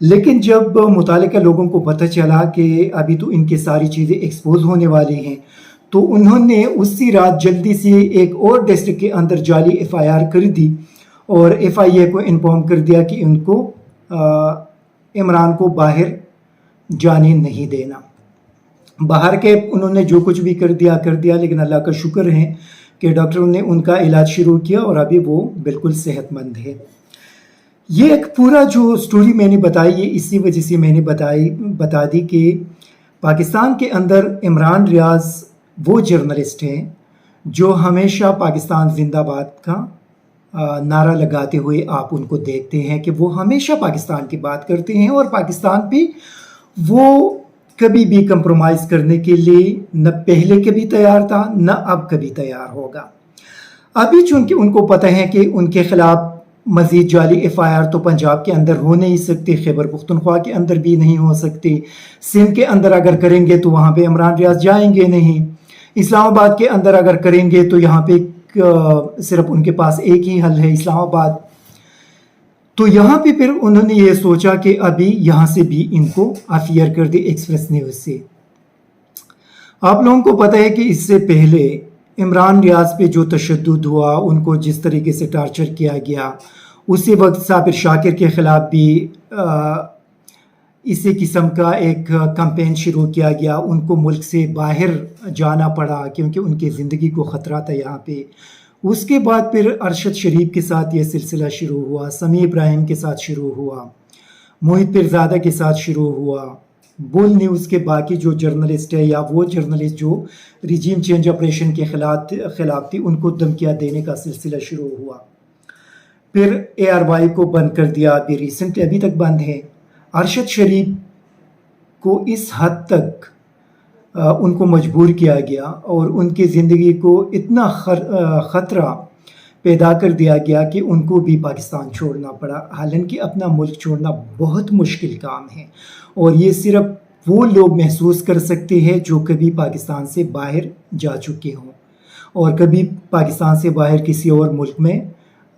لیکن جب متعلقہ لوگوں کو پتہ چلا کہ ابھی تو ان کی ساری چیزیں ایکسپوز ہونے والی ہیں، تو انہوں نے اسی رات جلدی سے ایک اور ڈسٹرکٹ کے اندر جعلی ایف آئی آر کر دی اور ایف آئی اے کو انفارم کر دیا کہ ان کو عمران کو باہر جانے نہیں دینا۔ باہر کے انہوں نے جو کچھ بھی کر دیا، لیکن اللہ کا شکر ہے کہ ڈاکٹروں نے ان کا علاج شروع کیا اور ابھی وہ بالکل صحت مند ہے۔ یہ ایک پورا جو سٹوری میں نے بتائی ہے، اسی وجہ سے میں نے بتا دی کہ پاکستان کے اندر عمران ریاض وہ جرنلسٹ ہیں جو ہمیشہ پاکستان زندہ باد کا نعرہ لگاتے ہوئے آپ ان کو دیکھتے ہیں کہ وہ ہمیشہ پاکستان کی بات کرتے ہیں، اور پاکستان پہ وہ کبھی بھی کمپرومائز کرنے کے لیے نہ پہلے کبھی تیار تھا، نہ اب کبھی تیار ہوگا۔ ابھی چونکہ ان کو پتہ ہے کہ ان کے خلاف مزید جعلی ایف آئی آر تو پنجاب کے اندر ہو نہیں سکتے، خیبر پختونخوا کے اندر بھی نہیں ہو سکتے، سندھ کے اندر اگر کریں گے تو وہاں پہ عمران ریاض جائیں گے نہیں، اسلام آباد کے اندر اگر کریں گے تو یہاں پہ صرف ان کے پاس ایک ہی حل ہے، اسلام آباد۔ تو یہاں پہ پھر انہوں نے یہ سوچا کہ ابھی یہاں سے بھی ان کو افیئر کر دے ایکسپریس نیوز سے۔ آپ لوگوں کو پتہ ہے کہ اس سے پہلے عمران ریاض پہ جو تشدد ہوا، ان کو جس طریقے سے ٹارچر کیا گیا، اسی وقت صابر شاکر کے خلاف بھی اسی قسم کا ایک کمپین شروع کیا گیا، ان کو ملک سے باہر جانا پڑا کیونکہ ان کی زندگی کو خطرہ تھا یہاں پہ۔ اس کے بعد پھر ارشد شریف کے ساتھ یہ سلسلہ شروع ہوا، سمیع ابراہیم کے ساتھ شروع ہوا، موہت پیرزادہ کے ساتھ شروع ہوا، بول نیوز کے باقی جو جرنلسٹ ہے یا وہ جرنلسٹ جو ریجیم چینج آپریشن کے خلاف تھی، ان کو دھمکیاں دینے کا سلسلہ شروع ہوا۔ پھر اے آر وائی کو بند کر دیا، ابھی ریسنٹلی ابھی تک بند ہے۔ ارشد شریف کو اس حد تک ان کو مجبور کیا گیا اور ان کی زندگی کو اتنا خطرہ پیدا کر دیا گیا کہ ان کو بھی پاکستان چھوڑنا پڑا، حالانکہ اپنا ملک چھوڑنا بہت مشکل کام ہے، اور یہ صرف وہ لوگ محسوس کر سکتے ہیں جو کبھی پاکستان سے باہر جا چکے ہوں اور کبھی پاکستان سے باہر کسی اور ملک میں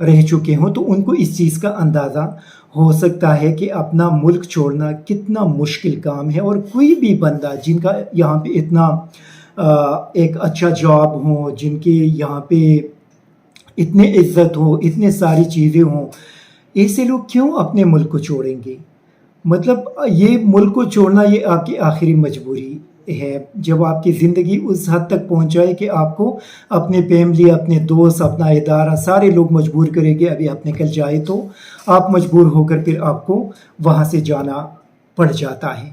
رہ چکے ہوں، تو ان کو اس چیز کا اندازہ ہو سکتا ہے کہ اپنا ملک چھوڑنا کتنا مشکل کام ہے۔ اور کوئی بھی بندہ جن کا یہاں پہ اتنا ایک اچھا جاب ہو، جن کے یہاں پہ اتنے عزت ہو، اتنے ساری چیزیں ہوں، ایسے لوگ کیوں اپنے ملک کو چھوڑیں گے؟ مطلب یہ ملک کو چھوڑنا یہ آپ کی آخری مجبوری ہے، جب آپ کی زندگی اس حد تک پہنچ جائے کہ آپ کو اپنے فیملی، اپنے دوست، اپنا ادارہ سارے لوگ مجبور کریں گے ابھی آپ نکل جائے، تو آپ مجبور ہو کر پھر آپ کو وہاں سے جانا پڑ جاتا ہے۔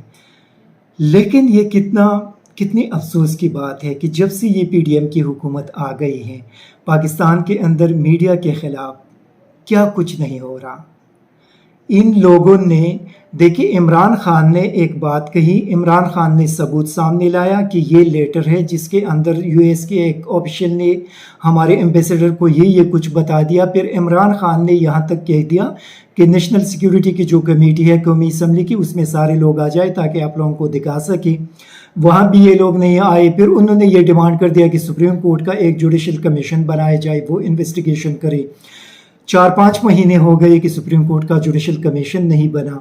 لیکن یہ کتنی افسوس کی بات ہے کہ جب سے یہ پی ڈی ایم کی حکومت آ گئی ہے، پاکستان کے اندر میڈیا کے خلاف کیا کچھ نہیں ہو رہا۔ ان لوگوں نے دیکھیں، عمران خان نے ایک بات کہی، عمران خان نے ثبوت سامنے لایا کہ یہ لیٹر ہے جس کے اندر یو ایس کے ایک آفیشل نے ہمارے ایمبیسڈر کو یہ کچھ بتا دیا۔ پھر عمران خان نے یہاں تک کہہ دیا کہ نیشنل سیکیورٹی کی جو کمیٹی ہے قومی اسمبلی کی، اس میں سارے لوگ آ جائے تاکہ آپ لوگوں کو دکھا سکے۔ وہاں بھی یہ لوگ نہیں آئے۔ پھر انہوں نے یہ ڈیمانڈ کر دیا کہ سپریم کورٹ کا ایک جوڈیشل کمیشن بنایا جائے، وہ انویسٹیگیشن کرے۔ 4-5 مہینے ہو گئے کہ سپریم کورٹ کا جوڈیشل کمیشن نہیں بنا۔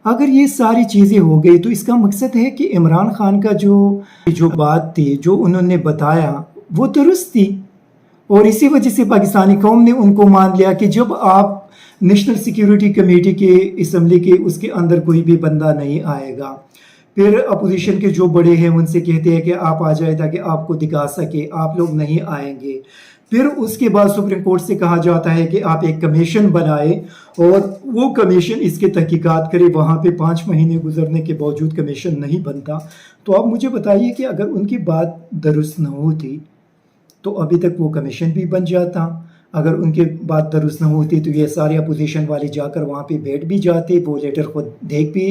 اگر یہ ساری چیزیں ہو گئی تو اس کا مقصد ہے کہ عمران خان کا جو بات تھی، جو انہوں نے بتایا، وہ درست تھی، اور اسی وجہ سے پاکستانی قوم نے ان کو مان لیا کہ جب آپ نیشنل سیکیورٹی کمیٹی کے اسمبلی کے اس کے اندر کوئی بھی بندہ نہیں آئے گا، پھر اپوزیشن کے جو بڑے ہیں ان سے کہتے ہیں کہ آپ آ جائے تاکہ آپ کو دکھا سکے، آپ لوگ نہیں آئیں گے۔ پھر اس کے بعد سپریم کورٹ سے کہا جاتا ہے کہ آپ ایک کمیشن بنائے اور وہ کمیشن اس کے تحقیقات کرے۔ وہاں پہ 5 مہینے گزرنے کے باوجود کمیشن نہیں بنتا۔ تو آپ مجھے بتائیے کہ اگر ان کی بات درست نہ ہوتی تو ابھی تک وہ کمیشن بھی بن جاتا، اگر ان کی بات درست نہ ہوتی تو یہ سارے اپوزیشن والے جا کر وہاں پہ بیٹھ بھی جاتے، وہ لیٹر خود دیکھ بھی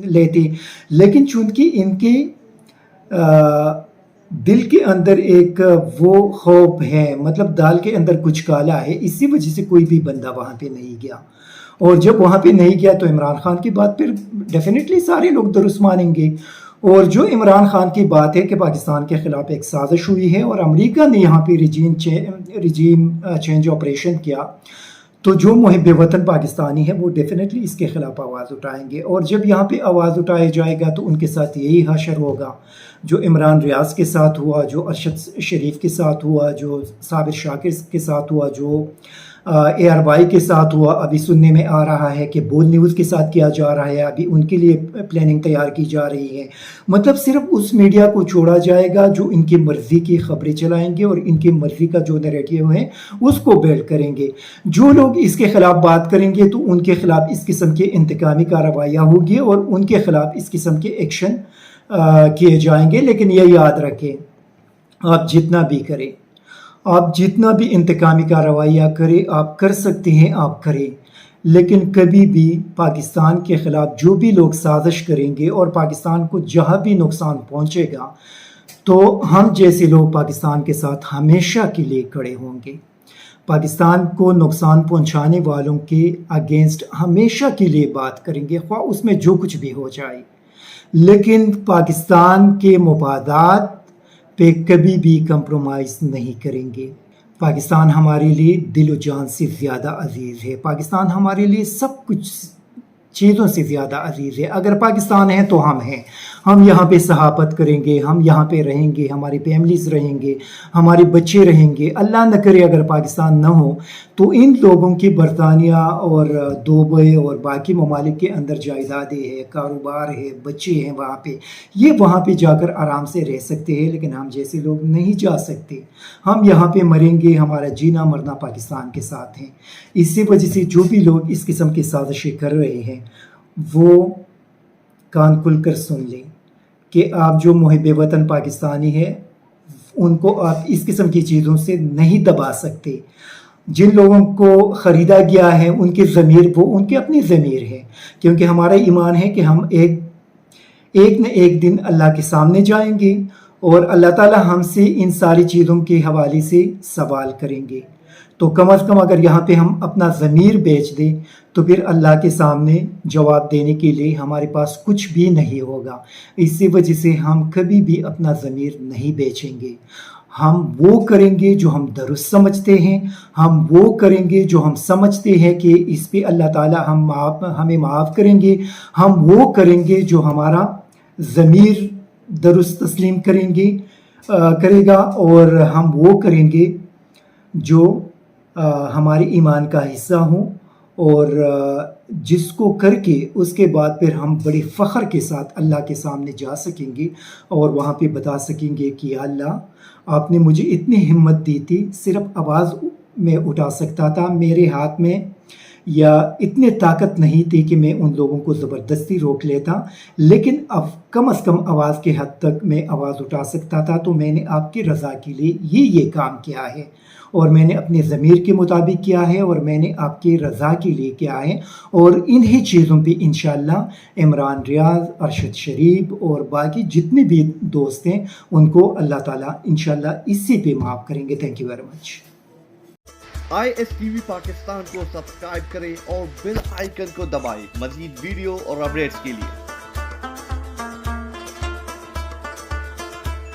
لیتے۔ لیکن چونکہ ان کے دل کے اندر ایک وہ خوف ہے، مطلب دال کے اندر کچھ کالا ہے، اسی وجہ سے کوئی بھی بندہ وہاں پہ نہیں گیا۔ اور جب وہاں پہ نہیں گیا تو عمران خان کی بات پھر ڈیفینیٹلی سارے لوگ درست مانیں گے۔ اور جو عمران خان کی بات ہے کہ پاکستان کے خلاف ایک سازش ہوئی ہے اور امریکہ نے یہاں پہ ریجیم چینج آپریشن کیا، تو جو محب وطن پاکستانی ہے وہ ڈیفینیٹلی اس کے خلاف آواز اٹھائیں گے، اور جب یہاں پہ آواز اٹھایا جائے گا تو ان کے ساتھ یہی حشر ہوگا جو عمران ریاض کے ساتھ ہوا، جو ارشد شریف کے ساتھ ہوا، جو صابر شاکر کے ساتھ ہوا، جو اے آر وائی کے ساتھ ہوا، ابھی سننے میں آ رہا ہے کہ بول نیوز کے ساتھ کیا جا رہا ہے، ابھی ان کے لیے پلاننگ تیار کی جا رہی ہے۔ مطلب صرف اس میڈیا کو چھوڑا جائے گا جو ان کی مرضی کی خبریں چلائیں گے اور ان کی مرضی کا جو نیریٹیو ہے اس کو بیلڈ کریں گے۔ جو لوگ اس کے خلاف بات کریں گے تو ان کے خلاف اس قسم کے انتقامی کارروائیاں ہوگی اور ان کے خلاف اس قسم کے ایکشن کیے جائیں گے۔ لیکن یہ یاد رکھیں، آپ جتنا بھی کریں، آپ جتنا بھی انتقامی کارروائیاں کریں، آپ کر سکتے ہیں، آپ کریں، لیکن کبھی بھی پاکستان کے خلاف جو بھی لوگ سازش کریں گے اور پاکستان کو جہاں بھی نقصان پہنچے گا تو ہم جیسے لوگ پاکستان کے ساتھ ہمیشہ کے لیے کھڑے ہوں گے۔ پاکستان کو نقصان پہنچانے والوں کے اگینسٹ ہمیشہ کے لیے بات کریں گے، خواہ اس میں جو کچھ بھی ہو جائے، لیکن پاکستان کے مفادات پہ کبھی بھی کمپرومائز نہیں کریں گے۔ پاکستان ہمارے لیے دل و جان سے زیادہ عزیز ہے، پاکستان ہمارے لیے سب کچھ چیزوں سے زیادہ عزیز ہے۔ اگر پاکستان ہے تو ہم ہیں، ہم یہاں پہ صحافت کریں گے، ہم یہاں پہ رہیں گے، ہماری فیملیز رہیں گے، ہمارے بچے رہیں گے۔ اللہ نہ کرے اگر پاکستان نہ ہو تو ان لوگوں کی برطانیہ اور دبئی اور باقی ممالک کے اندر جائیدادیں ہے، کاروبار ہے، بچے ہیں وہاں پہ، یہ وہاں پہ جا کر آرام سے رہ سکتے ہیں، لیکن ہم جیسے لوگ نہیں جا سکتے۔ ہم یہاں پہ مریں گے، ہمارا جینا مرنا پاکستان کے ساتھ ہے۔ اسی وجہ سے جو بھی لوگ اس قسم کی سازشیں کر رہے ہیں وہ کان کھل کر سن لیں کہ آپ جو محب وطن پاکستانی ہے ان کو آپ اس قسم کی چیزوں سے نہیں دبا سکتے۔ جن لوگوں کو خریدا گیا ہے ان کے ضمیر، وہ ان کے اپنی ضمیر ہے، کیونکہ ہمارا ایمان ہے کہ ہم ایک نہ ایک دن اللہ کے سامنے جائیں گے اور اللہ تعالی ہم سے ان ساری چیزوں کے حوالے سے سوال کریں گے۔ تو کم از کم اگر یہاں پہ ہم اپنا ضمیر بیچ دیں تو پھر اللہ کے سامنے جواب دینے کے لیے ہمارے پاس کچھ بھی نہیں ہوگا۔ اسی وجہ سے ہم کبھی بھی اپنا ضمیر نہیں بیچیں گے۔ ہم وہ کریں گے جو ہم درست سمجھتے ہیں، ہم وہ کریں گے جو ہم سمجھتے ہیں کہ اس پہ اللہ تعالیٰ ہمیں معاف کریں گے، ہم وہ کریں گے جو ہمارا ضمیر درست تسلیم کرے گا، اور ہم وہ کریں گے جو ہمارے ایمان کا حصہ ہوں، اور جس کو کر کے اس کے بعد پھر ہم بڑے فخر کے ساتھ اللہ کے سامنے جا سکیں گے اور وہاں پہ بتا سکیں گے کہ یا اللہ آپ نے مجھے اتنی ہمت دی تھی، صرف آواز میں اٹھا سکتا تھا، میرے ہاتھ میں یا اتنی طاقت نہیں تھی کہ میں ان لوگوں کو زبردستی روک لیتا، لیکن اب کم از کم آواز کے حد تک میں آواز اٹھا سکتا تھا، تو میں نے آپ کی رضا کے لیے یہ کام کیا ہے، اور میں نے اپنے ضمیر کے مطابق کیا ہے، اور میں نے آپ کی رضا کے لیے کیا ہے، اور انہی چیزوں پہ انشاءاللہ عمران ریاض، ارشد شریف اور باقی جتنے بھی دوست ہیں ان کو اللہ تعالیٰ انشاءاللہ اسی پہ معاف کریں گے۔ Thank you very much. ISTV Pakistan کو سبسکرائب کریں اور بیل آئیکن کو دبائیں مزید ویڈیو اور اپڈیٹس کے لیے۔